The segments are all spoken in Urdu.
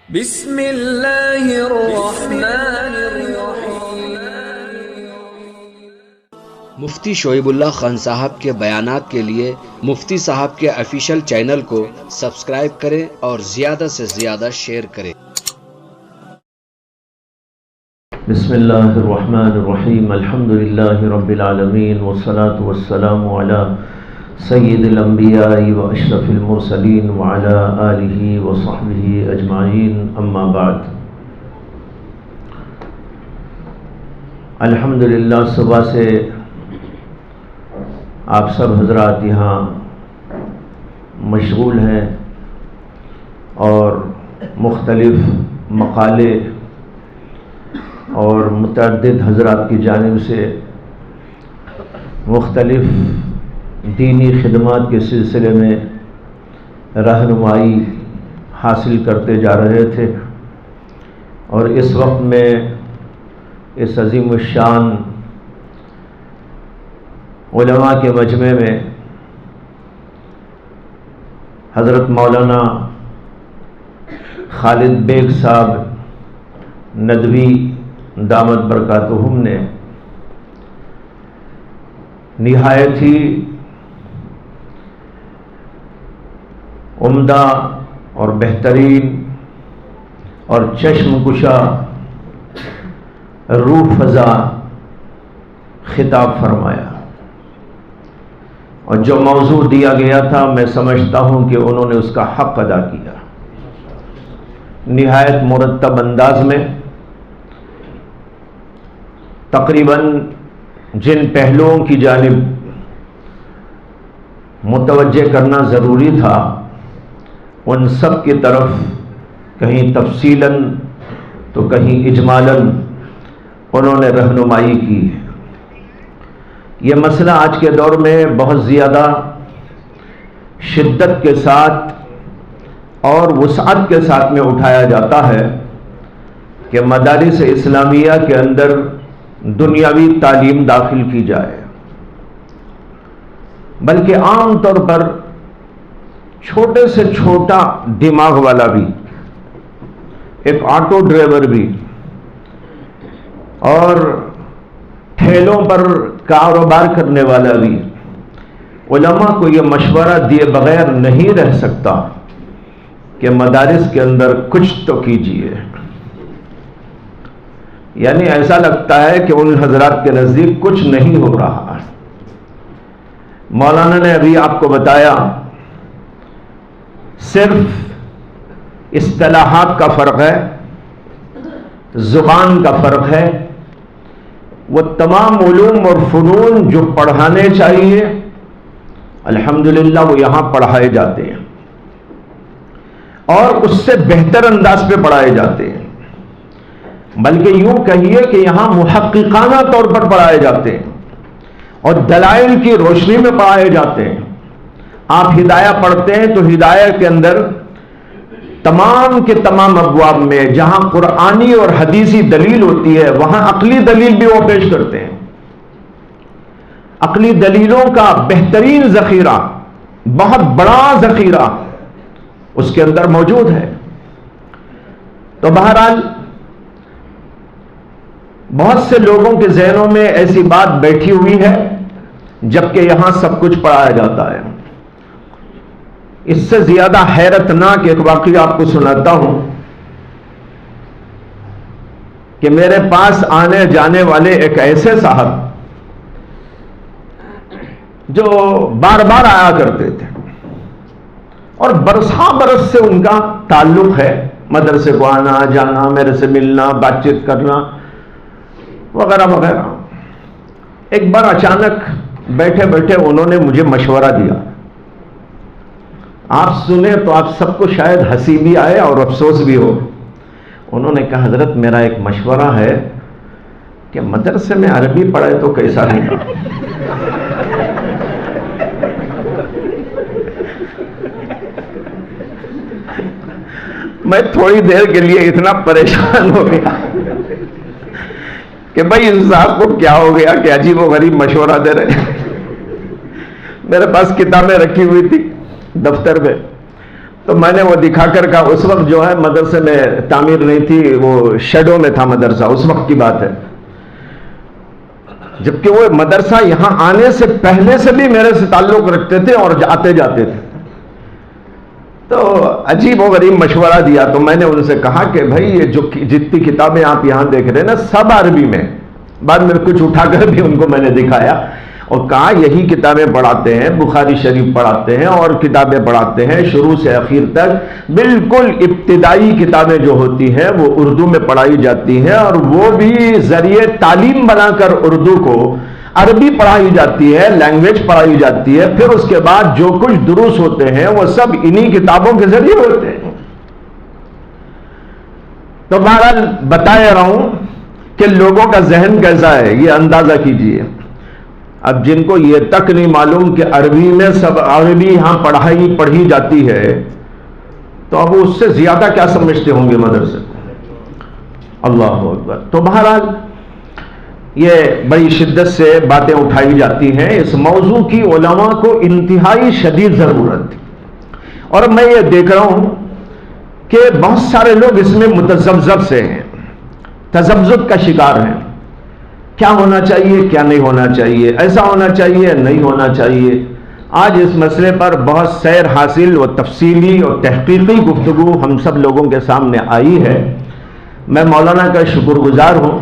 بسم اللہ الرحمن الرحیم۔ مفتی شعیب اللہ خان صاحب کے بیانات کے لیے مفتی صاحب کے آفیشیل چینل کو سبسکرائب کریں اور زیادہ سے زیادہ شیئر کریں۔ بسم اللہ الرحمن الرحیم، الحمدللہ رب العالمین، والصلاة والسلام علی سید الانبیاء و اشرف المرسلین وعلی آلہ وصحبہ اجمعین، اما بعد۔ الحمدللہ صبح سے آپ سب حضرات یہاں مشغول ہیں اور مختلف مقالے اور متعدد حضرات کی جانب سے مختلف دینی خدمات کے سلسلے میں رہنمائی حاصل کرتے جا رہے تھے، اور اس وقت میں اس عظیم الشان علماء کے مجمع میں حضرت مولانا خالد بیگ صاحب ندوی دامت برکاتہم نے نہایت ہی عمدہ اور بہترین اور چشم کشا روح فضا خطاب فرمایا، اور جو موضوع دیا گیا تھا میں سمجھتا ہوں کہ انہوں نے اس کا حق ادا کیا۔ نہایت مرتب انداز میں تقریباً جن پہلوؤں کی جانب متوجہ کرنا ضروری تھا ان سب کی طرف کہیں تفصیلاً تو کہیں اجمالاً انہوں نے رہنمائی کی ہے۔ یہ مسئلہ آج کے دور میں بہت زیادہ شدت کے ساتھ اور وسعت کے ساتھ میں اٹھایا جاتا ہے کہ مدارس اسلامیہ کے اندر دنیاوی تعلیم داخل کی جائے، بلکہ عام طور پر چھوٹے سے چھوٹا دماغ والا بھی، ایک آٹو ڈرائیور بھی اور ٹھیلوں پر کاروبار کرنے والا بھی علماء کو یہ مشورہ دیے بغیر نہیں رہ سکتا کہ مدارس کے اندر کچھ تو کیجیے۔ یعنی ایسا لگتا ہے کہ ان حضرات کے نزدیک کچھ نہیں ہو رہا۔ مولانا نے ابھی آپ کو بتایا صرف اصطلاحات کا فرق ہے، زبان کا فرق ہے، وہ تمام علوم اور فنون جو پڑھانے چاہیے الحمدللہ وہ یہاں پڑھائے جاتے ہیں، اور اس سے بہتر انداز پہ پڑھائے جاتے ہیں، بلکہ یوں کہیے کہ یہاں محققانہ طور پر پڑھائے جاتے ہیں اور دلائل کی روشنی میں پڑھائے جاتے ہیں۔ آپ ہدایہ پڑھتے ہیں تو ہدایہ کے اندر تمام کے تمام ابواب میں جہاں قرآنی اور حدیثی دلیل ہوتی ہے وہاں عقلی دلیل بھی وہ پیش کرتے ہیں۔ عقلی دلیلوں کا بہترین ذخیرہ، بہت بڑا ذخیرہ اس کے اندر موجود ہے۔ تو بہرحال بہت سے لوگوں کے ذہنوں میں ایسی بات بیٹھی ہوئی ہے جبکہ یہاں سب کچھ پڑھایا جاتا ہے۔ اس سے زیادہ حیرتناک ایک واقعہ آپ کو سناتا ہوں کہ میرے پاس آنے جانے والے ایک ایسے صاحب جو بار بار آیا کرتے تھے اور برسا برس سے ان کا تعلق ہے، مدرسے کو آنا جانا، میرے سے ملنا، بات چیت کرنا وغیرہ وغیرہ۔ ایک بار اچانک بیٹھے بیٹھے انہوں نے مجھے مشورہ دیا۔ آپ سنیں تو آپ سب کو شاید ہنسی بھی آئے اور افسوس بھی ہو۔ انہوں نے کہا حضرت میرا ایک مشورہ ہے کہ مدرسے میں عربی پڑھائے تو کیسا نہیں گا۔ میں تھوڑی دیر کے لیے اتنا پریشان ہو گیا کہ بھائی ان صاحب کو کیا ہو گیا کہ عجیب و غریب مشورہ دے رہے۔ میرے پاس کتابیں رکھی ہوئی تھی دفتر میں، تو میں نے وہ دکھا کر کہا اس وقت جو ہے مدرسے میں تعمیر نہیں تھی، وہ شیڈو میں تھا مدرسہ، اس وقت کی بات ہے، جبکہ وہ مدرسہ یہاں آنے سے پہلے سے بھی میرے سے تعلق رکھتے تھے اور آتے جاتے تھے۔ تو عجیب و غریب مشورہ دیا، تو میں نے ان سے کہا کہ بھائی یہ جو جتنی کتابیں آپ یہاں دیکھ رہے ہیں نا سب عربی میں، بعد میں کچھ اٹھا کر بھی ان کو میں نے دکھایا اور کہا یہی کتابیں پڑھاتے ہیں، بخاری شریف پڑھاتے ہیں اور کتابیں پڑھاتے ہیں شروع سے آخر تک، بالکل ابتدائی کتابیں جو ہوتی ہیں وہ اردو میں پڑھائی جاتی ہیں، اور وہ بھی ذریعے تعلیم بنا کر اردو کو عربی پڑھائی جاتی ہے، لینگویج پڑھائی جاتی ہے، پھر اس کے بعد جو کچھ دروس ہوتے ہیں وہ سب انہی کتابوں کے ذریعے ہوتے ہیں۔ تو بہرحال بتایا رہا ہوں کہ لوگوں کا ذہن کیسا ہے، یہ اندازہ کیجئے۔ اب جن کو یہ تک نہیں معلوم کہ عربی میں سب عربی یہاں پڑھی جاتی ہے، تو اب اس سے زیادہ کیا سمجھتے ہوں گے مدرسے کو؟ اللہ اکبر۔ تو بہرحال یہ بڑی شدت سے باتیں اٹھائی جاتی ہیں، اس موضوع کی علماء کو انتہائی شدید ضرورت تھی، اور میں یہ دیکھ رہا ہوں کہ بہت سارے لوگ اس میں متذبذب سے ہیں، تذبذب کا شکار ہیں، کیا ہونا چاہیے کیا نہیں ہونا چاہیے، ایسا ہونا چاہیے نہیں ہونا چاہیے۔ آج اس مسئلے پر بہت سیر حاصل و تفصیلی اور تحقیقی گفتگو ہم سب لوگوں کے سامنے آئی ہے۔ میں مولانا کا شکر گزار ہوں،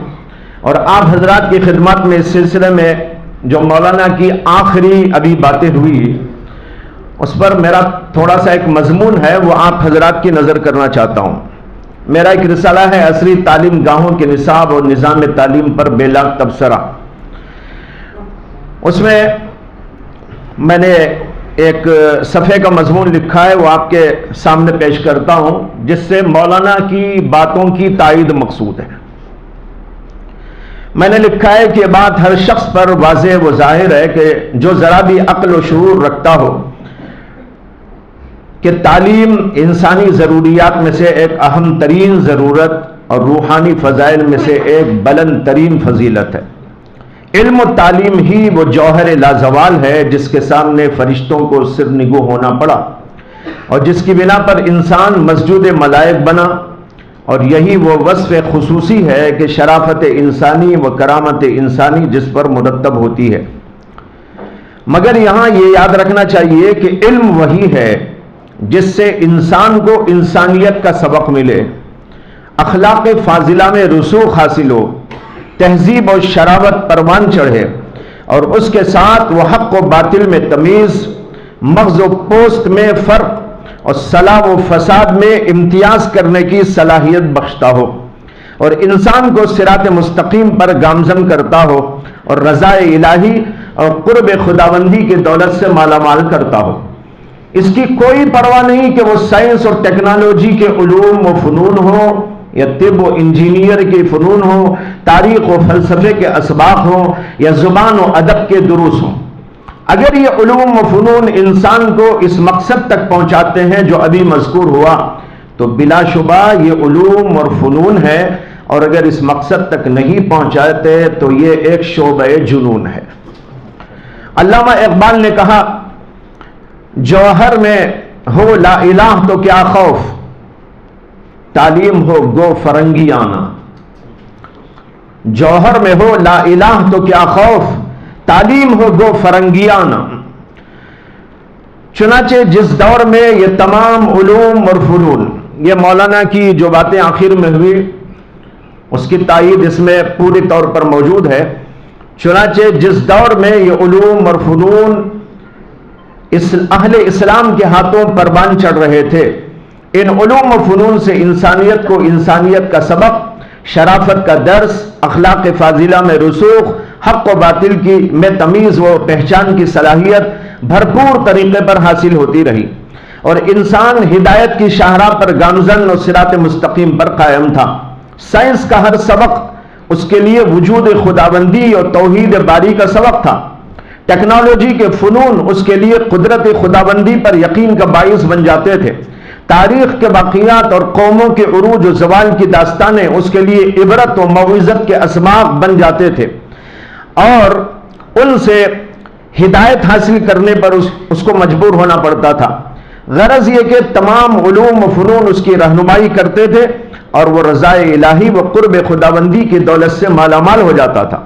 اور آپ حضرات کی خدمت میں اس سلسلے میں جو مولانا کی آخری ابھی باتیں ہوئی اس پر میرا تھوڑا سا ایک مضمون ہے، وہ آپ حضرات کی نظر کرنا چاہتا ہوں۔ میرا ایک رسالہ ہے عصری تعلیم گاہوں کے نصاب اور نظام تعلیم پر بے لاگ تبصرہ، اس میں نے ایک صفحے کا مضمون لکھا ہے، وہ آپ کے سامنے پیش کرتا ہوں، جس سے مولانا کی باتوں کی تائید مقصود ہے۔ میں نے لکھا ہے کہ یہ بات ہر شخص پر واضح و ظاہر ہے کہ جو ذرا بھی عقل و شعور رکھتا ہو کہ تعلیم انسانی ضروریات میں سے ایک اہم ترین ضرورت اور روحانی فضائل میں سے ایک بلند ترین فضیلت ہے۔ علم و تعلیم ہی وہ جوہر لازوال ہے جس کے سامنے فرشتوں کو سر نگو ہونا پڑا، اور جس کی بنا پر انسان مسجود ملائک بنا، اور یہی وہ وصف خصوصی ہے کہ شرافت انسانی و کرامت انسانی جس پر مرتب ہوتی ہے۔ مگر یہاں یہ یاد رکھنا چاہیے کہ علم وہی ہے جس سے انسان کو انسانیت کا سبق ملے، اخلاق فاضلہ میں رسوخ حاصل ہو، تہذیب و شرافت پروان چڑھے، اور اس کے ساتھ وہ حق و باطل میں تمیز، مغز و پوست میں فرق اور صلاح و فساد میں امتیاز کرنے کی صلاحیت بخشتا ہو، اور انسان کو صراط مستقیم پر گامزن کرتا ہو، اور رضا الہی اور قرب خداوندی کی دولت سے مالا مال کرتا ہو۔ اس کی کوئی پرواہ نہیں کہ وہ سائنس اور ٹیکنالوجی کے علوم و فنون ہو، یا طب و انجینئر کے فنون ہو، تاریخ و فلسفے کے اسباق ہوں، یا زبان و ادب کے دروس ہوں۔ اگر یہ علوم و فنون انسان کو اس مقصد تک پہنچاتے ہیں جو ابھی مذکور ہوا، تو بلا شبہ یہ علوم اور فنون ہے، اور اگر اس مقصد تک نہیں پہنچاتے تو یہ ایک شعبہ جنون ہے۔ علامہ اقبال نے کہا، جوہر میں ہو لا الہ تو کیا خوف، تعلیم ہو گو فرنگیانہ۔ جوہر میں ہو لا الہ تو کیا خوف، تعلیم ہو گو فرنگیانہ۔ چنانچہ جس دور میں یہ تمام علوم اور فنون، یہ مولانا کی جو باتیں آخر میں ہوئی اس کی تائید اس میں پوری طور پر موجود ہے۔ چنانچہ جس دور میں یہ علوم اور فنون اہل اسلام کے ہاتھوں پروان چڑھ رہے تھے، ان علوم و فنون سے انسانیت کو انسانیت کا سبق، شرافت کا درس، اخلاق فاضلہ میں رسوخ، حق و باطل کی میں تمیز و پہچان کی صلاحیت بھرپور طریقے پر حاصل ہوتی رہی، اور انسان ہدایت کی شاہراہ پر گامزن اور صراط مستقیم پر قائم تھا۔ سائنس کا ہر سبق اس کے لیے وجود خداوندی اور توحید باری کا سبق تھا۔ ٹیکنالوجی کے فنون اس کے لیے قدرت خداوندی پر یقین کا باعث بن جاتے تھے۔ تاریخ کے واقعات اور قوموں کے عروج و زوال کی داستانیں اس کے لیے عبرت و موعظت کے اسباق بن جاتے تھے، اور ان سے ہدایت حاصل کرنے پر اس کو مجبور ہونا پڑتا تھا۔ غرض یہ کہ تمام علوم و فنون اس کی رہنمائی کرتے تھے اور وہ رضائے الہی و قرب خداوندی کی دولت سے مالا مال ہو جاتا تھا۔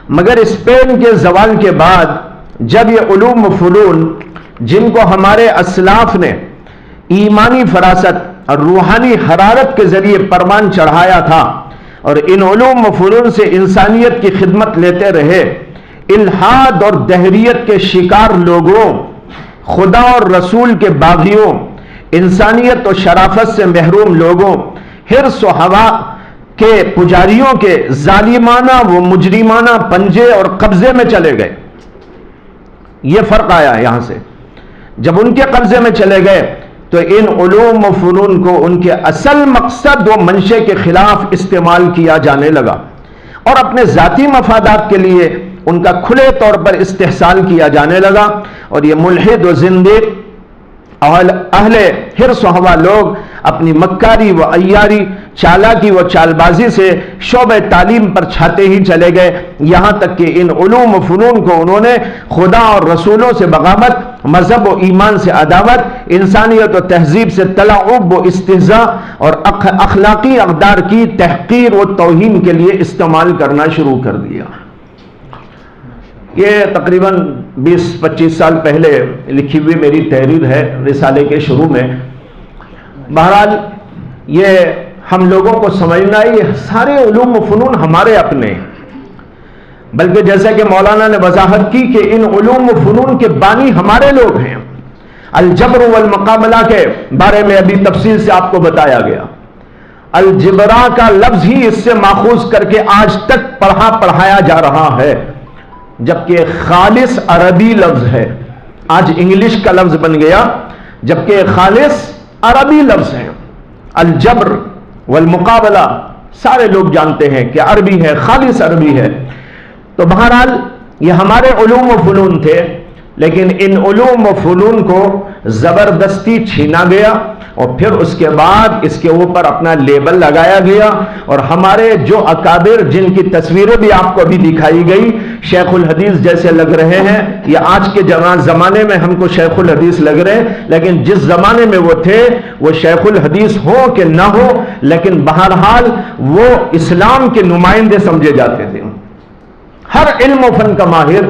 مگر اسپین کے زوال کے بعد جب یہ علوم و فنون جن کو ہمارے اسلاف نے ایمانی فراست اور روحانی حرارت کے ذریعے پروان چڑھایا تھا اور ان علوم و فنون سے انسانیت کی خدمت لیتے رہے، الحاد اور دہریت کے شکار لوگوں، خدا اور رسول کے باغیوں، انسانیت و شرافت سے محروم لوگوں، حرص و ہوا کے پجاریوں کے ظالمانہ و مجرمانہ پنجے اور قبضے میں چلے گئے۔ یہ فرق آیا یہاں سے، جب ان کے قبضے میں چلے گئے تو ان علوم و فنون کو ان کے اصل مقصد و منشے کے خلاف استعمال کیا جانے لگا اور اپنے ذاتی مفادات کے لیے ان کا کھلے طور پر استحصال کیا جانے لگا، اور یہ ملحد و زندیق اہل حرص و ہوا لوگ اپنی مکاری و عیاری، چالاکی و چال بازی سے شعبہ تعلیم پر چھاتے ہی چلے گئے، یہاں تک کہ ان علوم و فنون کو انہوں نے خدا اور رسولوں سے بغاوت، مذہب و ایمان سے عداوت، انسانیت و تہذیب سے تلاعب و استہزاء اور اخلاقی اقدار کی تحقیر و توہین کے لیے استعمال کرنا شروع کر دیا۔ یہ تقریباً 20-25 سال پہلے لکھی ہوئی میری تحریر ہے رسالے کے شروع میں۔ بہرحال یہ ہم لوگوں کو سمجھنا ہے یہ سارے علوم و فنون ہمارے اپنے ہیں، بلکہ جیسا کہ مولانا نے وضاحت کی کہ ان علوم و فنون کے بانی ہمارے لوگ ہیں۔ الجبر والمقابلہ کے بارے میں ابھی تفصیل سے آپ کو بتایا گیا۔ الجبرا کا لفظ ہی اس سے ماخوذ کر کے آج تک پڑھایا جا رہا ہے، جبکہ خالص عربی لفظ ہے۔ آج انگلش کا لفظ بن گیا، جبکہ خالص عربی لفظ ہے۔ الجبر والمقابلہ سارے لوگ جانتے ہیں کہ عربی ہے، خالص عربی ہے۔ تو بہرحال یہ ہمارے علوم و فنون تھے، لیکن ان علوم و فنون کو زبردستی چھینا گیا اور پھر اس کے بعد اس کے اوپر اپنا لیبل لگایا گیا، اور ہمارے جو اکابر جن کی تصویریں بھی آپ کو ابھی دکھائی گئی شیخ الحدیث جیسے لگ رہے ہیں، یا آج کے زمانے میں ہم کو شیخ الحدیث لگ رہے ہیں، لیکن جس زمانے میں وہ تھے وہ شیخ الحدیث ہو کہ نہ ہو، لیکن بہرحال وہ اسلام کے نمائندے سمجھے جاتے تھے۔ ہر علم و فن کا ماہر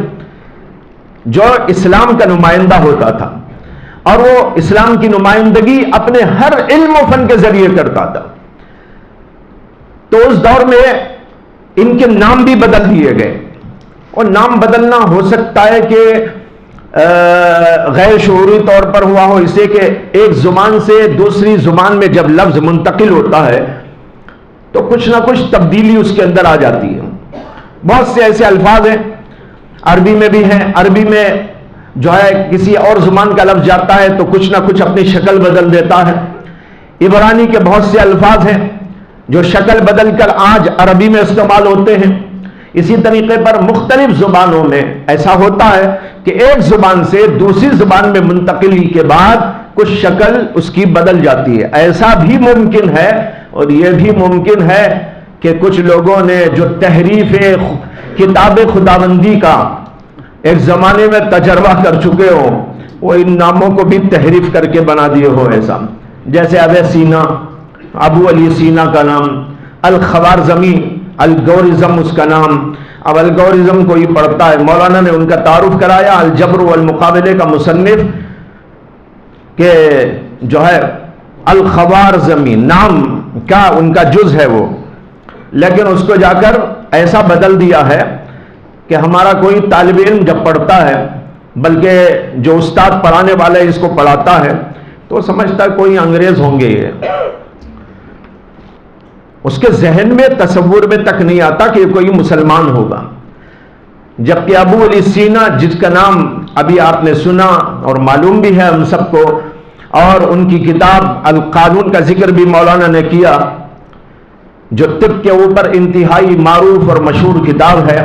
جو اسلام کا نمائندہ ہوتا تھا، اور وہ اسلام کی نمائندگی اپنے ہر علم و فن کے ذریعے کرتا تھا، تو اس دور میں ان کے نام بھی بدل دیے گئے، اور نام بدلنا ہو سکتا ہے کہ غیر شعوری طور پر ہوا ہو، اسے کہ ایک زبان سے دوسری زبان میں جب لفظ منتقل ہوتا ہے تو کچھ نہ کچھ تبدیلی اس کے اندر آ جاتی ہے۔ بہت سے ایسے الفاظ ہیں، عربی میں بھی ہیں، عربی میں جو ہے کسی اور زبان کا لفظ جاتا ہے تو کچھ نہ کچھ اپنی شکل بدل دیتا ہے۔ عبرانی کے بہت سے الفاظ ہیں جو شکل بدل کر آج عربی میں استعمال ہوتے ہیں۔ اسی طریقے پر مختلف زبانوں میں ایسا ہوتا ہے کہ ایک زبان سے دوسری زبان میں منتقلی کے بعد کچھ شکل اس کی بدل جاتی ہے۔ ایسا بھی ممکن ہے، اور یہ بھی ممکن ہے کہ کچھ لوگوں نے جو تحریف کتاب خداوندی کا ایک زمانے میں تجربہ کر چکے ہو، وہ ان ناموں کو بھی تحریف کر کے بنا دیے ہو، ایسا جیسے ابو علی سینا کا نام، الخوارزمی الگورزم اس کا نام۔ اب الگورزم کو ہی پڑھتا ہے، مولانا نے ان کا تعارف کرایا الجبر والمقابلے کا مصنف کہ جو ہے الخوارزمی نام کا ان کا جز ہے وہ، لیکن اس کو جا کر ایسا بدل دیا ہے کہ ہمارا کوئی طالب علم جب پڑھتا ہے، بلکہ جو استاد پڑھانے والا اس کو پڑھاتا ہے تو سمجھتا ہے کوئی انگریز ہوں گے، یہ اس کے ذہن میں تصور میں تک نہیں آتا کہ کوئی مسلمان ہوگا۔ جبکہ ابو علی سینا جس کا نام ابھی آپ نے سنا اور معلوم بھی ہے ہم سب کو، اور ان کی کتاب القانون کا ذکر بھی مولانا نے کیا، جو طب کے اوپر انتہائی معروف اور مشہور کتاب ہے۔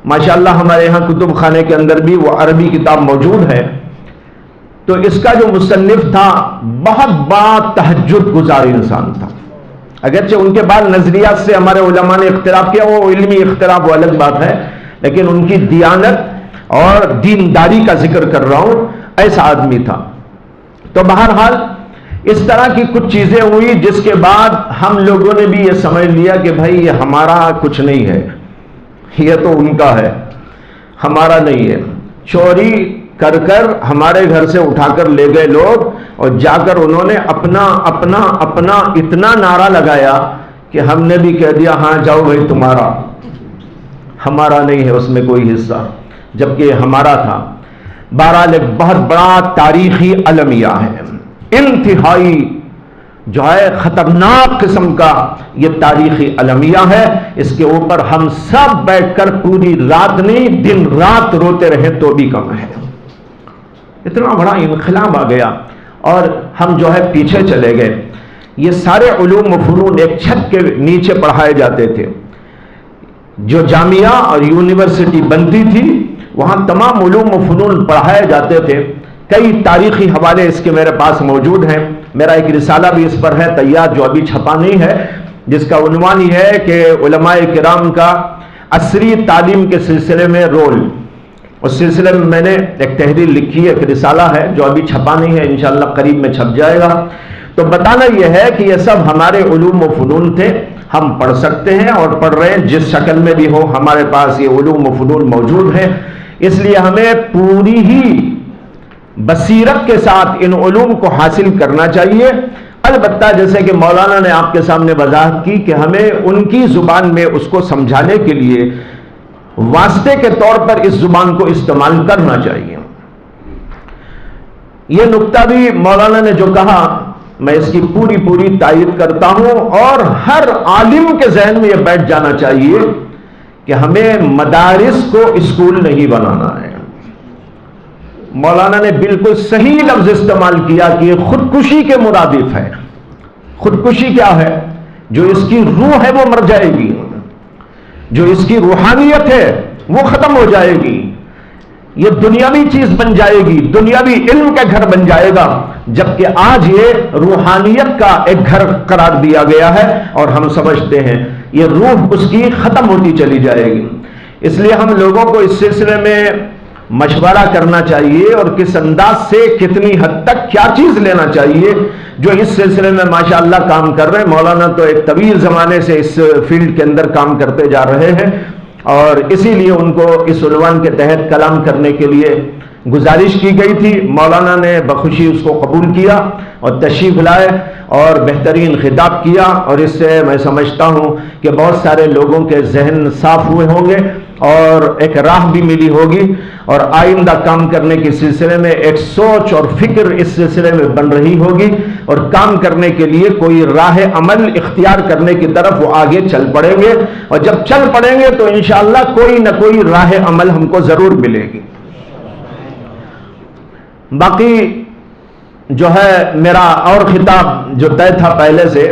ماشاءاللہ ہمارے یہاں کتب خانے کے اندر بھی وہ عربی کتاب موجود ہے۔ تو اس کا جو مصنف تھا بہت بڑا تہجد گزار انسان تھا، اگرچہ ان کے بعد نظریات سے ہمارے علماء نے اختلاف کیا، وہ علمی اختلاف وہ الگ بات ہے، لیکن ان کی دیانت اور دینداری کا ذکر کر رہا ہوں، ایسا آدمی تھا۔ تو بہرحال اس طرح کی کچھ چیزیں ہوئی جس کے بعد ہم لوگوں نے بھی یہ سمجھ لیا کہ بھائی یہ ہمارا کچھ نہیں ہے، یہ تو ان کا ہے، ہمارا نہیں ہے۔ چوری کر کر ہمارے گھر سے اٹھا کر لے گئے لوگ، اور جا کر انہوں نے اپنا اپنا اپنا اتنا نعرہ لگایا کہ ہم نے بھی کہہ دیا ہاں جاؤ بھائی تمہارا، ہمارا نہیں ہے اس میں کوئی حصہ، جبکہ یہ ہمارا تھا۔ بہرحال ایک بہت بڑا تاریخی المیہ ہے، انتہائی جو ہے خطرناک قسم کا یہ تاریخی المیہ ہے۔ اس کے اوپر ہم سب بیٹھ کر پوری رات نہیں دن رات روتے رہے تو بھی کم ہے۔ اتنا بڑا انقلاب آ گیا اور ہم جو ہے پیچھے چلے گئے۔ یہ سارے علوم و فنون ایک چھت کے نیچے پڑھائے جاتے تھے۔ جو جامعہ اور یونیورسٹی بنتی تھی وہاں تمام علوم و فنون پڑھائے جاتے تھے۔ کئی تاریخی حوالے اس کے میرے پاس موجود ہیں، میرا ایک رسالہ بھی اس پر ہے تیار جو ابھی چھپا نہیں ہے، جس کا عنوان یہ ہے کہ علماء کرام کا عصری تعلیم کے سلسلے میں رول۔ اس سلسلے میں میں نے ایک تحریر لکھی ہے، ایک رسالہ ہے جو ابھی چھپا نہیں ہے، انشاءاللہ قریب میں چھپ جائے گا۔ تو بتانا یہ ہے کہ یہ سب ہمارے علوم و فنون تھے، ہم پڑھ سکتے ہیں اور پڑھ رہے ہیں، جس شکل میں بھی ہو ہمارے پاس یہ علوم و فنون موجود ہیں۔ اس لیے ہمیں پوری ہی بصیرت کے ساتھ ان علوم کو حاصل کرنا چاہیے۔ البتہ جیسے کہ مولانا نے آپ کے سامنے وضاحت کی کہ ہمیں ان کی زبان میں اس کو سمجھانے کے لیے واسطے کے طور پر اس زبان کو استعمال کرنا چاہیے۔ یہ نقطہ بھی مولانا نے جو کہا میں اس کی پوری تائید کرتا ہوں، اور ہر عالم کے ذہن میں یہ بیٹھ جانا چاہیے کہ ہمیں مدارس کو اسکول نہیں بنانا ہے۔ مولانا نے بالکل صحیح لفظ استعمال کیا کہ یہ خودکشی کے مرادف ہے۔ خودکشی کیا ہے؟ جو اس کی روح ہے وہ مر جائے گی، جو اس کی روحانیت ہے وہ ختم ہو جائے گی، یہ دنیاوی چیز بن جائے گی، دنیاوی علم کا گھر بن جائے گا، جبکہ آج یہ روحانیت کا ایک گھر قرار دیا گیا ہے اور ہم سمجھتے ہیں یہ روح اس کی ختم ہوتی چلی جائے گی۔ اس لیے ہم لوگوں کو اس سلسلے میں مشورہ کرنا چاہیے اور کس انداز سے کتنی حد تک کیا چیز لینا چاہیے۔ جو اس سلسلے میں ماشاءاللہ کام کر رہے ہیں، مولانا تو ایک طویل زمانے سے اس فیلڈ کے اندر کام کرتے جا رہے ہیں، اور اسی لیے ان کو اس عنوان کے تحت کلام کرنے کے لیے گزارش کی گئی تھی۔ مولانا نے بخوشی اس کو قبول کیا اور تشریف لائے اور بہترین خطاب کیا، اور اس سے میں سمجھتا ہوں کہ بہت سارے لوگوں کے ذہن صاف ہوئے ہوں گے اور ایک راہ بھی ملی ہوگی، اور آئندہ کام کرنے کے سلسلے میں ایک سوچ اور فکر اس سلسلے میں بن رہی ہوگی، اور کام کرنے کے لیے کوئی راہ عمل اختیار کرنے کی طرف وہ آگے چل پڑیں گے، اور جب چل پڑیں گے تو انشاءاللہ کوئی نہ کوئی راہ عمل ہم کو ضرور ملے گی۔ باقی جو ہے میرا اور خطاب جو طے تھا پہلے سے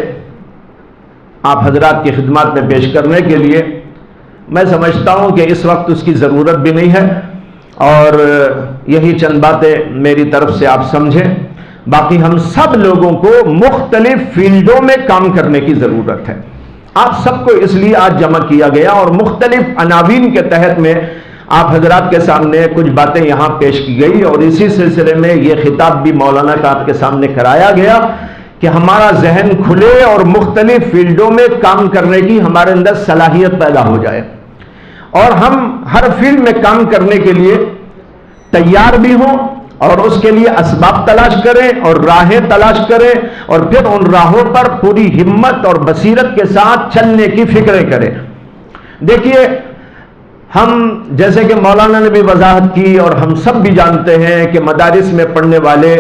آپ حضرات کی خدمات میں پیش کرنے کے لیے، میں سمجھتا ہوں کہ اس وقت اس کی ضرورت بھی نہیں ہے، اور یہی چند باتیں میری طرف سے آپ سمجھیں۔ باقی ہم سب لوگوں کو مختلف فیلڈوں میں کام کرنے کی ضرورت ہے۔ آپ سب کو اس لیے آج جمع کیا گیا، اور مختلف عناوین کے تحت میں آپ حضرات کے سامنے کچھ باتیں یہاں پیش کی گئی، اور اسی سلسلے میں یہ خطاب بھی مولانا کا آپ کے سامنے کرایا گیا کہ ہمارا ذہن کھلے اور مختلف فیلڈوں میں کام کرنے کی ہمارے اندر صلاحیت پیدا ہو جائے، اور ہم ہر فیلڈ میں کام کرنے کے لیے تیار بھی ہوں، اور اس کے لیے اسباب تلاش کریں اور راہیں تلاش کریں، اور پھر ان راہوں پر پوری ہمت اور بصیرت کے ساتھ چلنے کی فکریں کریں۔ دیکھیے، ہم جیسے کہ مولانا نے بھی وضاحت کی اور ہم سب بھی جانتے ہیں کہ مدارس میں پڑھنے والے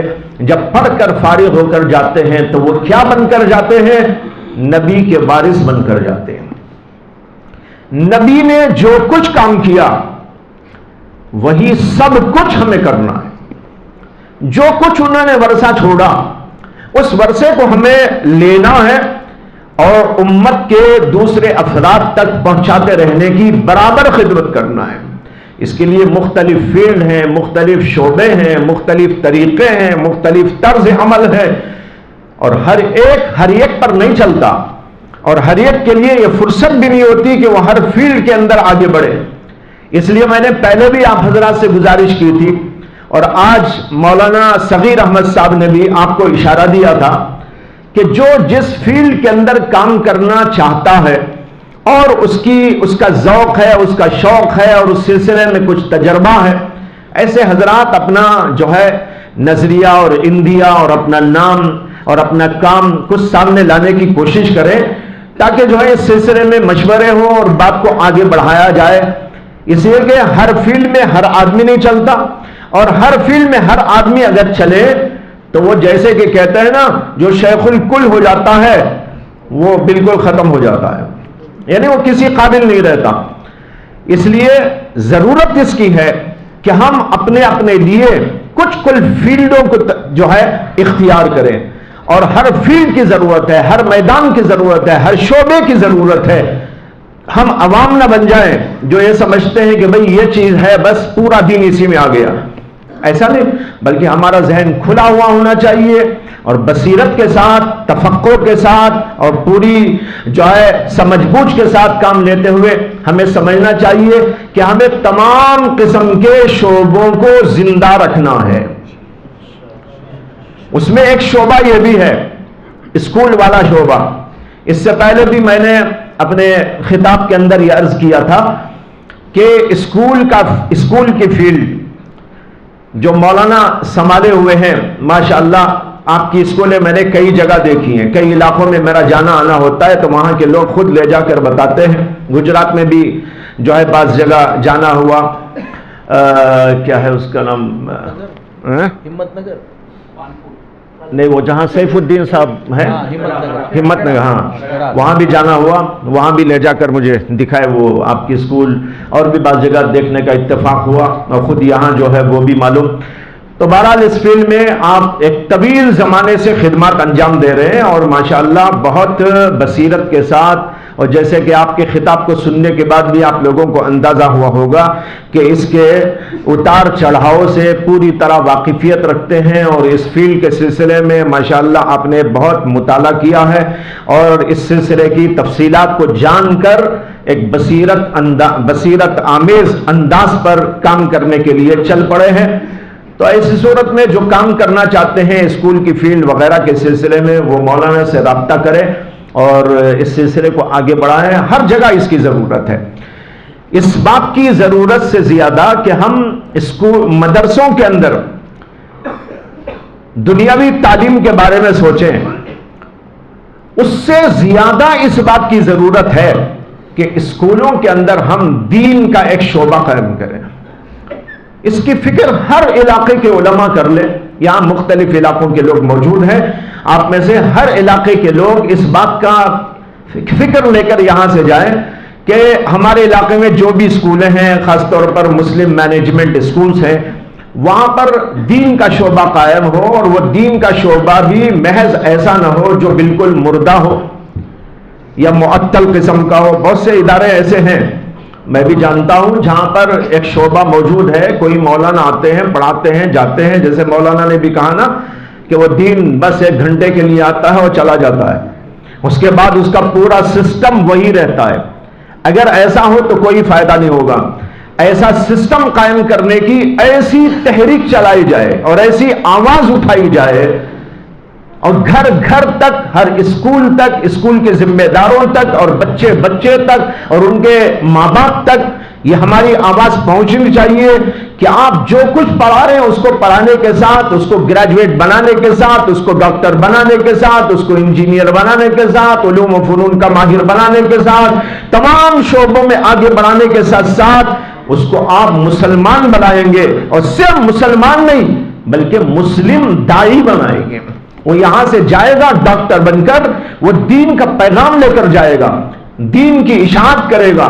جب پڑھ کر فارغ ہو کر جاتے ہیں تو وہ کیا بن کر جاتے ہیں؟ نبی کے وارث بن کر جاتے ہیں۔ نبی نے جو کچھ کام کیا وہی سب کچھ ہمیں کرنا ہے۔ جو کچھ انہوں نے ورثہ چھوڑا اس ورثے کو ہمیں لینا ہے اور امت کے دوسرے افراد تک پہنچاتے رہنے کی برابر خدمت کرنا ہے۔ اس کے لیے مختلف فیلڈ ہیں، مختلف شعبے ہیں، مختلف طریقے ہیں، مختلف طرز عمل ہے، اور ہر ایک پر نہیں چلتا، اور ہر ایک کے لیے یہ فرصت بھی نہیں ہوتی کہ وہ ہر فیلڈ کے اندر آگے بڑھے۔ اس لیے میں نے پہلے بھی آپ حضرات سے گزارش کی تھی، اور آج مولانا صغیر احمد صاحب نے بھی آپ کو اشارہ دیا تھا کہ جو جس فیلڈ کے اندر کام کرنا چاہتا ہے اور اس کا ذوق ہے، اس کا شوق ہے اور اس سلسلے میں کچھ تجربہ ہے، ایسے حضرات اپنا جو ہے نظریہ اور اندیا اور اپنا نام اور اپنا کام کچھ سامنے لانے کی کوشش کریں تاکہ جو ہے اس سلسلے میں مشورے ہوں اور بات کو آگے بڑھایا جائے. اس لیے کہ ہر فیلڈ میں ہر آدمی نہیں چلتا، اور ہر فیلڈ میں ہر آدمی اگر چلے تو وہ جیسے کہ کہتے ہیں نا جو شیخ الکل ہو جاتا ہے وہ بالکل ختم ہو جاتا ہے، یعنی وہ کسی قابل نہیں رہتا. اس لیے ضرورت اس کی ہے کہ ہم اپنے اپنے لیے کچھ فیلڈوں کو جو ہے اختیار کریں، اور ہر فیلڈ کی ضرورت ہے، ہر میدان کی ضرورت ہے، ہر شعبے کی ضرورت ہے. ہم عوام نہ بن جائیں جو یہ سمجھتے ہیں کہ بھئی یہ چیز ہے بس پورا دین اسی میں آ گیا. ایسا نہیں، بلکہ ہمارا ذہن کھلا ہوا ہونا چاہیے اور بصیرت کے ساتھ، تفقع کے ساتھ اور پوری جو ہے سمجھ بوجھ کے ساتھ کام لیتے ہوئے ہمیں سمجھنا چاہیے کہ ہمیں تمام قسم کے شعبوں کو زندہ رکھنا ہے. اس میں ایک شعبہ یہ بھی ہے اسکول والا شعبہ. اس سے پہلے بھی میں نے اپنے خطاب کے اندر یہ عرض کیا تھا کہ اسکول کی فیلڈ جو مولانا سنبھالے ہوئے ہیں ماشاءاللہ، آپ کی اسکولیں میں نے کئی جگہ دیکھی ہیں، کئی علاقوں میں میرا جانا آنا ہوتا ہے تو وہاں کے لوگ خود لے جا کر بتاتے ہیں. گجرات میں بھی جو ہے بعض جگہ جانا ہوا، کیا ہے اس کا نام، ہمت نگر، نہیں وہ جہاں سیف الدین صاحب ہیں، ہمت نگر، ہاں وہاں بھی جانا ہوا، وہاں بھی لے جا کر مجھے دکھائے وہ آپ کی اسکول، اور بھی بعض جگہ دیکھنے کا اتفاق ہوا اور خود یہاں جو ہے وہ بھی معلوم. تو بہرحال اس فیلڈ میں آپ ایک طویل زمانے سے خدمات انجام دے رہے ہیں اور ماشاءاللہ بہت بصیرت کے ساتھ، اور جیسے کہ آپ کے خطاب کو سننے کے بعد بھی آپ لوگوں کو اندازہ ہوا ہوگا کہ اس کے اتار چڑھاؤ سے پوری طرح واقفیت رکھتے ہیں، اور اس فیلڈ کے سلسلے میں ماشاءاللہ آپ نے بہت مطالعہ کیا ہے اور اس سلسلے کی تفصیلات کو جان کر ایک بصیرت آمیز انداز پر کام کرنے کے لیے چل پڑے ہیں. تو ایسی صورت میں جو کام کرنا چاہتے ہیں اسکول کی فیلڈ وغیرہ کے سلسلے میں وہ مولانا سے رابطہ کریں اور اس سلسلے کو آگے بڑھائیں. ہر جگہ اس کی ضرورت ہے. اس بات کی ضرورت سے زیادہ کہ ہم مدرسوں کے اندر دنیاوی تعلیم کے بارے میں سوچیں، اس سے زیادہ اس بات کی ضرورت ہے کہ اسکولوں کے اندر ہم دین کا ایک شعبہ قائم کریں. اس کی فکر ہر علاقے کے علماء کر لیں. یہاں مختلف علاقوں کے لوگ موجود ہیں، آپ میں سے ہر علاقے کے لوگ اس بات کا فکر لے کر یہاں سے جائیں کہ ہمارے علاقے میں جو بھی اسکولیں ہیں، خاص طور پر مسلم مینجمنٹ اسکولز ہیں، وہاں پر دین کا شعبہ قائم ہو، اور وہ دین کا شعبہ بھی محض ایسا نہ ہو جو بالکل مردہ ہو یا معطل قسم کا ہو. بہت سے ادارے ایسے ہیں میں بھی جانتا ہوں جہاں پر ایک شعبہ موجود ہے، کوئی مولانا آتے ہیں، پڑھاتے ہیں، جاتے ہیں، جیسے مولانا نے بھی کہا نا کہ وہ دین بس 1 گھنٹے کے لیے آتا ہے اور چلا جاتا ہے، اس کے بعد اس کا پورا سسٹم وہی رہتا ہے. اگر ایسا ہو تو کوئی فائدہ نہیں ہوگا. ایسا سسٹم قائم کرنے کی ایسی تحریک چلائی جائے اور ایسی آواز اٹھائی جائے، اور گھر گھر تک، ہر اسکول تک، اسکول کے ذمہ داروں تک اور بچے تک اور ان کے ماں باپ تک یہ ہماری آواز پہنچنی چاہیے کہ آپ جو کچھ پڑھا رہے ہیں اس کو پڑھانے کے ساتھ، اس کو گریجویٹ بنانے کے ساتھ، اس کو ڈاکٹر بنانے کے ساتھ، اس کو انجینئر بنانے کے ساتھ، علوم و فنون کا ماہر بنانے کے ساتھ، تمام شعبوں میں آگے بڑھانے کے ساتھ ساتھ اس کو آپ مسلمان بنائیں گے، اور صرف مسلمان نہیں بلکہ مسلم داعی بنائیں گے. وہ یہاں سے جائے گا ڈاکٹر بن کر، وہ دین کا پیغام لے کر جائے گا، دین کی اشاعت کرے گا،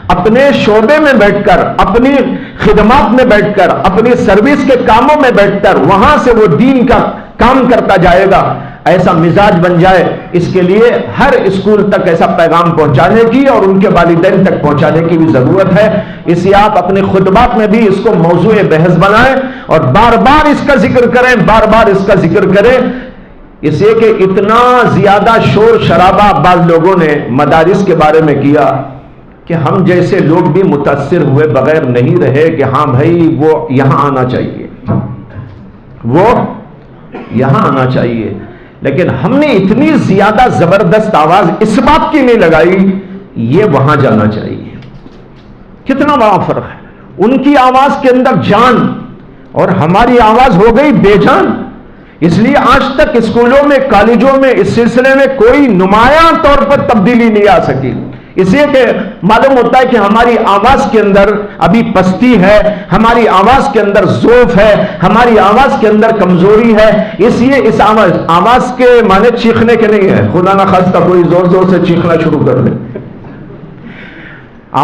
اپنے شعبے میں بیٹھ کر، اپنی خدمات میں بیٹھ کر، اپنی سروس کے کاموں میں بیٹھ کر وہاں سے وہ دین کا کام کرتا جائے گا. ایسا مزاج بن جائے، اس کے لیے ہر اسکول تک ایسا پیغام پہنچانے کی اور ان کے والدین تک پہنچانے کی بھی ضرورت ہے. اس لیے آپ اپنے خطبات میں بھی اس کو موضوع بحث بنائیں اور بار بار اس کا ذکر کریں، بار بار اس کا ذکر کریں. اس لیے کہ اتنا زیادہ شور شرابہ بعض لوگوں نے مدارس کے بارے میں کیا کہ ہم جیسے لوگ بھی متاثر ہوئے بغیر نہیں رہے کہ ہاں بھائی وہ یہاں آنا چاہیے. وہ یہاں آنا چاہیے. لیکن ہم نے اتنی زیادہ زبردست آواز اس بات کی نہیں لگائی یہ وہاں جانا چاہیے. کتنا بڑا فرق ہے. ان کی آواز کے اندر جان اور ہماری آواز ہو گئی بے جان. اس لیے آج تک اسکولوں میں کالجوں میں اس سلسلے میں کوئی نمایاں طور پر تبدیلی نہیں آ سکی. اس لیے کہ معلوم ہوتا ہے کہ ہماری آواز کے اندر ابھی پستی ہے, ہماری آواز کے اندر ضعف ہے, ہماری آواز کے اندر کمزوری ہے. اس لیے اس آواز کے معنی چیخنے کے نہیں ہے. خدا نہ خواستہ کوئی زور زور سے چیخنا شروع کر دے.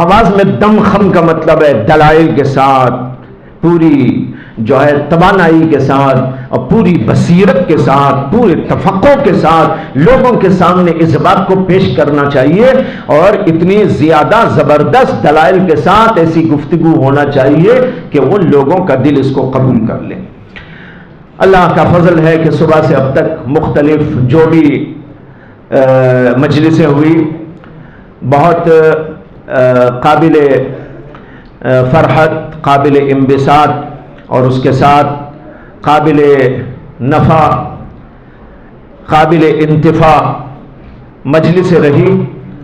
آواز میں دم خم کا مطلب ہے دلائل کے ساتھ, پوری جو ہے توانائی کے ساتھ اور پوری بصیرت کے ساتھ, پورے تفقع کے ساتھ لوگوں کے سامنے اس بات کو پیش کرنا چاہیے اور اتنی زیادہ زبردست دلائل کے ساتھ ایسی گفتگو ہونا چاہیے کہ وہ لوگوں کا دل اس کو قبول کر لے. اللہ کا فضل ہے کہ صبح سے اب تک مختلف جو بھی مجلسیں ہوئی بہت قابل فرحت, قابل انبساط اور اس کے ساتھ قابل نفع, قابل انتفاع مجلس رہی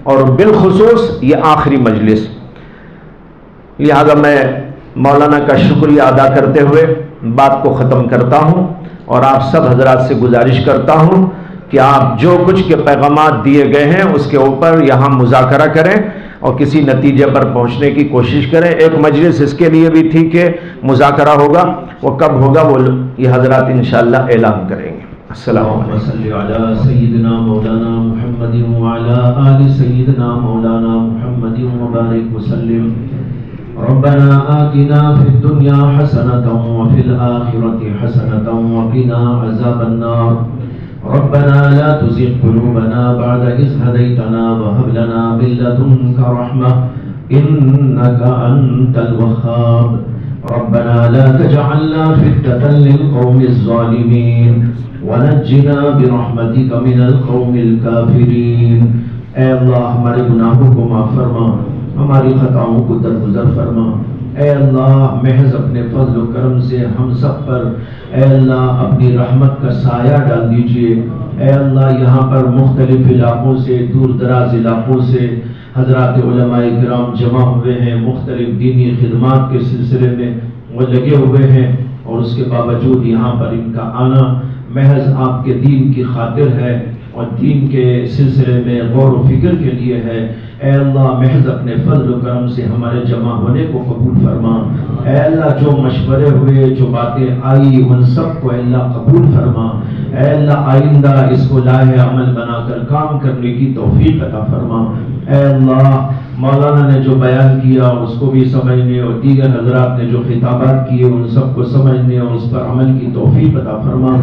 اور بالخصوص یہ آخری مجلس. لہذا میں مولانا کا شکریہ ادا کرتے ہوئے بات کو ختم کرتا ہوں اور آپ سب حضرات سے گزارش کرتا ہوں کہ آپ جو کچھ کے پیغامات دیے گئے ہیں اس کے اوپر یہاں مذاکرہ کریں اور کسی نتیجے پر پہنچنے کی کوشش کریں. ایک مجلس اس کے لیے بھی تھی کہ مذاکرہ ہوگا, وہ کب ہوگا وہ یہ حضرات انشاءاللہ اعلان کریں گے. السلام علیکم. صلی علی سیدنا مولانا محمد وعلی آل سیدنا مولانا محمد وبارک وسلم. ربنا آتنا فی الدنیا حسنة وفی الآخرة حسنة وقنا عذاب النار. ربنا لا تزغ قلوبنا بعد إذ هديتنا وهب لنا من لدنك رحمة إنك أنت الوهاب. ربنا لا تجعلنا فتنة للقوم الظالمين ونجنا برحمتك من القوم الكافرين. اے اللہ ہمارے گناہوں کو معاف فرما, ہماری خطاؤں کو درگزر فرما. اے اللہ محض اپنے فضل و کرم سے ہم سب پر اے اللہ اپنی رحمت کا سایہ ڈال دیجئے. اے اللہ یہاں پر مختلف علاقوں سے, دور دراز علاقوں سے حضرات علماء کرام جمع ہوئے ہیں, مختلف دینی خدمات کے سلسلے میں وہ لگے ہوئے ہیں اور اس کے باوجود یہاں پر ان کا آنا محض آپ کے دین کی خاطر ہے اور دین کے سلسلے میں غور و فکر کے لیے ہے. اے اللہ محض اپنے فضل و کرم سے ہمارے جمع ہونے کو قبول فرما. اے اللہ جو مشورے ہوئے, جو باتیں آئی, ان سب کو اے اللہ قبول فرما. اے اللہ آئندہ اس کو لاہ عمل بنا کر کام کرنے کی توفیق عطا فرما. اے اللہ مولانا نے جو بیان کیا اس کو بھی سمجھنے اور دیگر حضرات نے جو خطابات کیے ان سب کو سمجھنے اور اس پر عمل کی توفیق عطا فرما.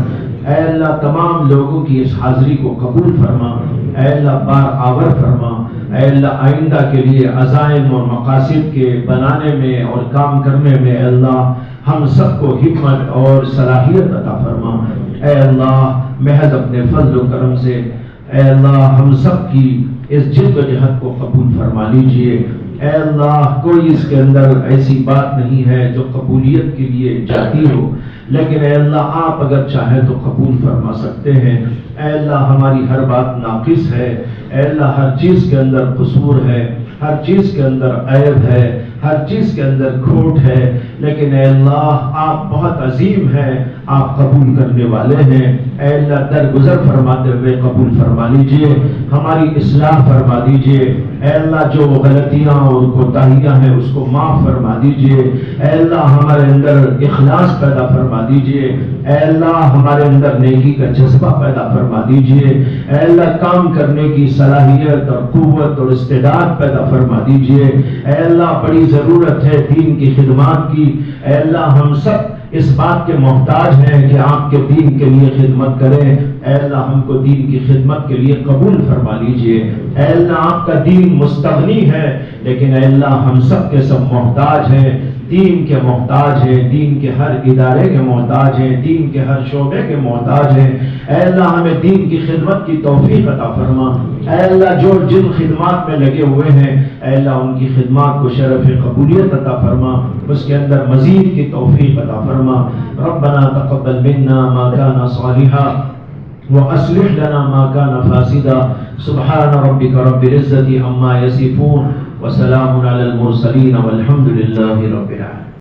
اے اللہ تمام لوگوں کی اس حاضری کو قبول فرما. اے اللہ بار آور فرما. اے اللہ آئندہ کے لیے عزائم اور مقاصد کے بنانے میں اور کام کرنے میں اے اللہ ہم سب کو حکمت اور صلاحیت عطا فرما. اے اللہ محض اپنے فضل و کرم سے اے اللہ ہم سب کی اس جد و جہد کو قبول فرما لیجئے. اے اللہ کوئی اس کے اندر ایسی بات نہیں ہے جو قبولیت کے لیے جاتی ہو, لیکن اے اللہ آپ اگر چاہیں تو قبول فرما سکتے ہیں. اے اللہ ہماری ہر بات ناقص ہے. اے اللہ ہر چیز کے اندر قصور ہے, ہر چیز کے اندر عیب ہے, ہر چیز کے اندر کھوٹ ہے, لیکن اے اللہ آپ بہت عظیم ہیں, آپ قبول کرنے والے ہیں. اے اللہ درگزر فرماتے ہوئے قبول فرما لیجئے, ہماری اصلاح فرما دیجئے. اے اللہ جو غلطیاں اور کوتاہیاں ہیں اس کو معاف فرما دیجئے. اے اللہ ہمارے اندر اخلاص پیدا فرما دیجئے. اے اللہ ہمارے اندر نیکی کا جذبہ پیدا فرما دیجئے. اے اللہ کام کرنے کی صلاحیت اور قوت اور استعداد پیدا فرما دیجئے. اے اللہ بڑی ضرورت ہے دین کی خدمات کی. اے اللہ ہم سب اس بات کے محتاج ہیں کہ آپ کے دین کے لیے خدمت کریں. اے اللہ ہم کو دین کی خدمت کے لیے قبول فرما لیجئے. اے اللہ آپ کا دین مستغنی ہے, لیکن اے اللہ ہم سب کے سب محتاج ہیں. دین کے محتاج ہیں، دین کے ہر ادارے کے محتاج ہیں، دین کے ہر شعبے کے محتاج ہیں۔ اے اللہ ہمیں دین کی خدمت کی توفیق عطا فرما۔ اے اللہ جو جن خدمات میں لگے ہوئے ہیں، اے اللہ ان کی خدمات کو شرف قبولیت عطا فرما، اس کے اندر مزید کی توفیق عطا فرما۔ ربنا تقبل منا ما كان صالحا وأصلح لنا ما كان فاسدا سبحان ربك رب العزة عما يصفون وسلام على المرسلين والحمد لله رب العالمين۔